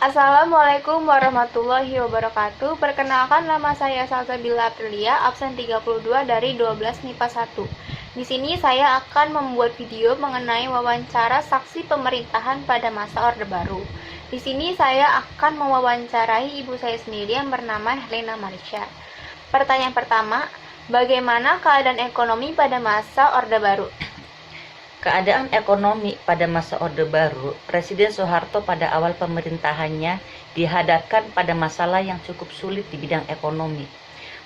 Assalamualaikum warahmatullahi wabarakatuh. Perkenalkan, nama saya Salsabila Aprilia, absen 32 dari 12 MIPA 1. Di sini saya akan membuat video mengenai wawancara saksi pemerintahan pada masa Orde Baru. Di sini saya akan mewawancarai ibu saya sendiri yang bernama Helena Marsha. Pertanyaan pertama, bagaimana keadaan ekonomi pada masa Orde Baru? Keadaan ekonomi pada masa Orde Baru, Presiden Soeharto pada awal pemerintahannya dihadapkan pada masalah yang cukup sulit di bidang ekonomi.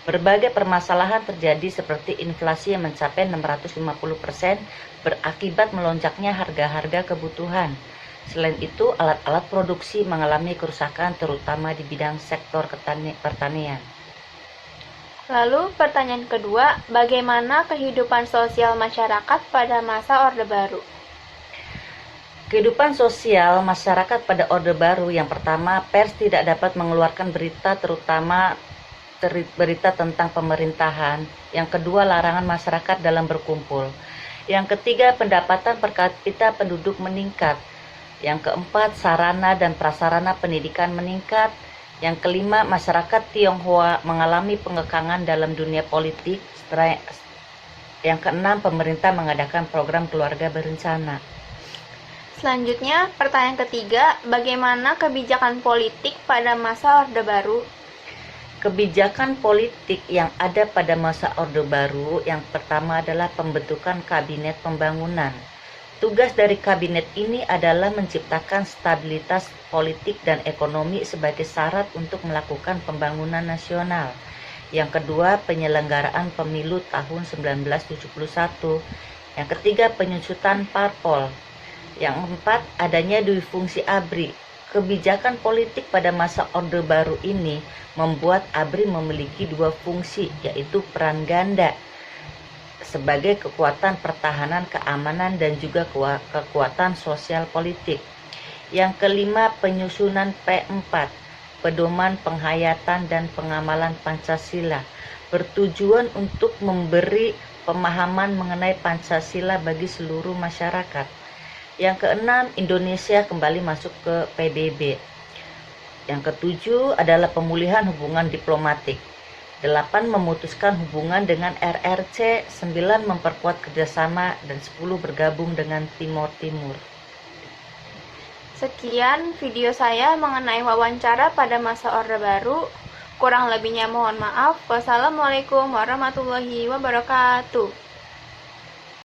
Berbagai permasalahan terjadi seperti inflasi yang mencapai 650% berakibat melonjaknya harga-harga kebutuhan. Selain itu, alat-alat produksi mengalami kerusakan terutama di bidang sektor pertanian. Lalu pertanyaan kedua, bagaimana kehidupan sosial masyarakat pada masa Orde Baru? Kehidupan sosial masyarakat pada Orde Baru, yang pertama, pers tidak dapat mengeluarkan berita, terutama berita tentang pemerintahan. Yang kedua, larangan masyarakat dalam berkumpul. Yang ketiga, pendapatan per kapita penduduk meningkat. Yang keempat, sarana dan prasarana pendidikan meningkat. Yang kelima, masyarakat Tionghoa mengalami pengekangan dalam dunia politik. Yang keenam, pemerintah mengadakan program keluarga berencana. Selanjutnya, pertanyaan ketiga, bagaimana kebijakan politik pada masa Orde Baru? Kebijakan politik yang ada pada masa Orde Baru, yang pertama adalah pembentukan Kabinet Pembangunan. Tugas dari kabinet ini adalah menciptakan stabilitas politik dan ekonomi sebagai syarat untuk melakukan pembangunan nasional. Yang kedua, penyelenggaraan pemilu tahun 1971. Yang ketiga, penyusutan parpol. Yang keempat, adanya dui fungsi ABRI. Kebijakan politik pada masa Orde Baru ini membuat ABRI memiliki dua fungsi, yaitu peran ganda sebagai kekuatan pertahanan keamanan dan juga kekuatan sosial politik. Yang kelima, penyusunan P4, pedoman penghayatan dan pengamalan Pancasila, bertujuan untuk memberi pemahaman mengenai Pancasila bagi seluruh masyarakat. Yang keenam, Indonesia kembali masuk ke PBB. Yang ketujuh adalah pemulihan hubungan diplomatik. 8. Memutuskan hubungan dengan RRC, 9. Memperkuat kerjasama, dan 10. Bergabung dengan Timor Timur. Sekian video saya mengenai wawancara pada masa Orde Baru. Kurang lebihnya mohon maaf. Wassalamualaikum warahmatullahi wabarakatuh.